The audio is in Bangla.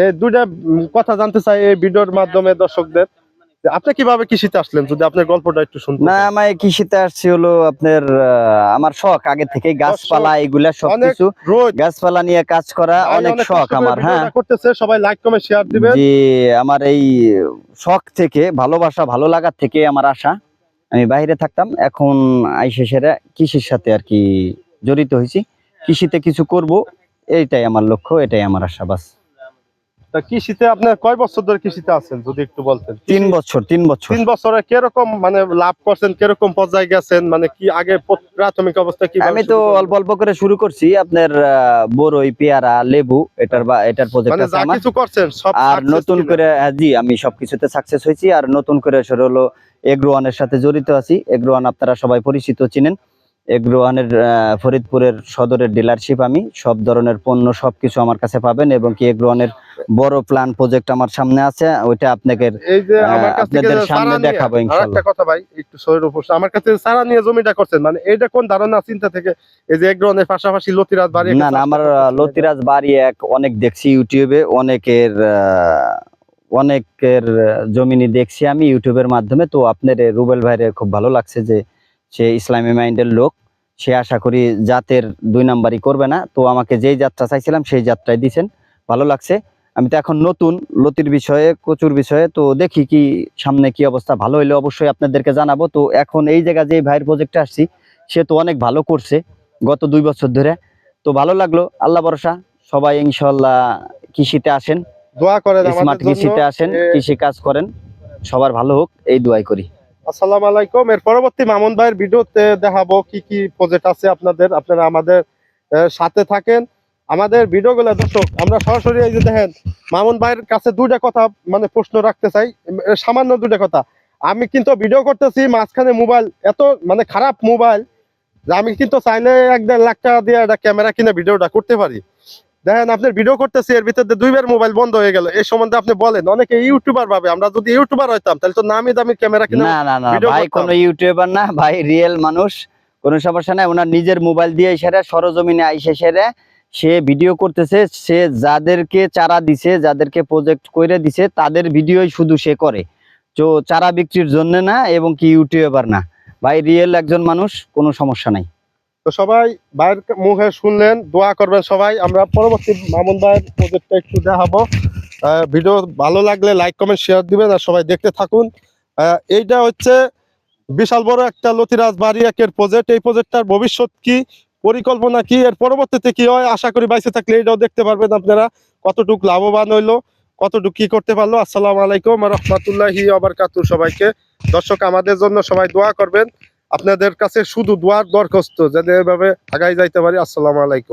এই দুইটা কথা জানতে চাই এই ভিডিওর মাধ্যমে দর্শকদের, যে আপনি কিভাবে কৃষিতে আসলেন, যদি আপনার গল্পটা একটু শুনতে। না, আমি কৃষিতে আসছি হলো আপনার আমার শখ আগে থেকে, গাছপালা এগুলা অনেক সবকিছু, রোদ, গাছপালা নিয়ে কাজ করা ভাই অনেক অনেক শখ কষ্ট করে আমার। হ্যাঁ, ভিডিওটা করতেছে, সবাই লাইক কমেন্ট শেয়ার দিবেন। যে আমার এই শখ থেকে, ভালোবাসা ভালো লাগার থেকে আমার আশা। আমি বাইরে থাকতাম, এখন আইসে সেরা কৃষির সাথে আর কি জড়িত হয়েছি, কৃষিতে কিছু করব, এইটাই আমার লক্ষ্য, এটাই আমার আশা, বাস। তা কৃষিতে আপনার কয় বছর ধরে কৃষিতে আছেন যদি একটু বলতেন। 3 বছর। 3 বছরে কিরকম মানে লাভ করছেন, কিরকম পর্যায়ে গেছেন, মানে কি আগে প্রাথমিক অবস্থা কি? আমি তো অল্প অল্প করে শুরু করছি, আপনার বড়ই, পেয়ারা, লেবু, এটার প্রজেক্ট মানে আছে যা আমার। কিছু করছেন সব আর success নতুন কিনা? করে জি, আমি সবকিছুতে সাকসেস হয়েছি। আর নতুন করে শুরু হলো এগ্রোয়ানের সাথে জড়িত আছি। এগ্রোয়ান আপনারা সবাই পরিচিত চিনেন। এগ্রোয়ানের ফরিদপুরের সদরের ডিলারশিপ, আমি সব ধরনের পণ্য সবকিছু আমার কাছে পাবেন। এবং কি এগ্রোয়ানের বড় প্ল্যান প্রজেক্ট আমার সামনে আছে, ওইটা আপনাকে এই যে আমার কাছ থেকে আপনাদের সামনে সারা দেখাবো নিয়ে ইনশাআল্লাহ। আরেকটা কথা ভাই, একটু শরীর উপর, আমার কাছে সারা নিয়ে জমিটা করছেন, মানে এইটা কোন ধারণা চিন্তা থেকে এই যে এগ্রোনের পাশাপাশি লতিরাজ বাড়ি? না না, আমার লতিরাজ বাড়ি অনেক দেখছি ইউটিউবে, অনেকের জমিনি দেখছি আমি ইউটিউবের মাধ্যমে। তো আপনার রুবেল ভাইয়ের খুব ভালো লাগছে যে সে ইসলামী মাইন্ডের লোক, সে আশা করি জাতের 2 নাম্বারই করবে না। তো আমাকে যেই যাত্রা চাইছিলাম সেই যাত্রায় দিছেন, ভালো লাগছে। আমি তো এখন নতুন লতির বিষয়ে, কচুর বিষয়ে, তো দেখি কি সামনে কি অবস্থা। ভালো হইলে অবশ্যই আপনাদেরকে জানাবো। তো এখন এই জায়গা যে ভাইয়ের প্রজেক্টে আসছি, সে তো অনেক ভালো করছে গত 2 বছর ধরে। তো ভালো লাগলো, আল্লাহ ভরসা। সবাই ইনশাআল্লাহ কৃষিতে আসেন, দোয়া করেন আমাদের স্মার্ট জন্য। কৃষিতে আসেন, কৃষি কাজ করেন, সবার ভালো হোক এই দোয়াই করি। আসসালামু আলাইকুম। এর পরবর্তী মামুন ভাইয়ের ভিডিওতে দেখাবো কি কি প্রজেক্ট আছে আপনাদের, আপনারা আমাদের সাথে থাকেন। আমাদের ভিডিওগুলো দর্শক আমরা সরাসরি এই যে দেখেন, মামুন ভাইয়ের কাছে দুইটা কথা মানে প্রশ্ন রাখতে চাই, সামান্য দুইটা কথা। আমি কিন্তু ভিডিও করতেছি, মাঝখানে মোবাইল এত মানে খারাপ মোবাইল যে আমি কিন্তু চাইলে 1-1.5 লাখ টাকা দিয়ে একটা ক্যামেরা কিনে ভিডিওটা করতে পারি। দেখেন আপনার ভিডিও করতেছি, এর ভিতরে 2বার মোবাইল বন্ধ হয়ে গেল। এই সম্বন্ধে আপনি বলেন। অনেকে ইউটিউবার ভাবে, আমরা যদি ইউটিউবার হইতাম তাহলে তো নামি দামি ক্যামেরা কিনে না না না ভিডিও ভাই, করতাম। কোনো ইউটিউবার না ভাই, রিয়েল মানুষ, কোনো সমস্যা নাই। ওনার নিজের মোবাইল দিয়ে সেরে সরজমিনে আইসে সেরে সে ভিডিও করতেছে। সে যাদেরকে চারা দিছে, যাদেরকে প্রজেক্ট করে দিছে, তাদের ভিডিওই শুধু সে করে। তো চারা বিক্রির জন্য না, এবং কি ইউটিউবার না ভাই, রিয়েল একজন মানুষ, কোনো সমস্যা নাই। তো সবাই ভাইয়ের মুখে শুনলেন, দোয়া করবেন সবাই। আমরা পরবর্তী মামুন ভাইয়ের প্রজেক্টটা একটু দেখাবো। ভিডিও ভালো লাগলে লাইক কমেন্ট শেয়ার দিবেন আর সবাই দেখতে থাকুন। এইটা হচ্ছে বিশাল বড় একটা লতিরাজ বাড়ি একের প্রজেক্ট। এই প্রজেক্টটার ভবিষ্যৎ কি, পরিকল্পনা কি, এর পরবর্তীতে কি হয়, আশা করি বাইসে থাকলে এটাও দেখতে পারবেন আপনারা, কতটুক লাভবান হইলো, কতটুক কি করতে পারলো। আসসালামু আলাইকুম ওয়া রাহমাতুল্লাহি ওয়া বারাকাতুহু। সবাইকে দর্শক আমাদের জন্য সবাই দোয়া করবেন। আপনাদের কাছে শুধু দোয়ার দরখাস্ত, যাতে এভাবে আগাই যাইতে পারি। আসসালামু আলাইকুম।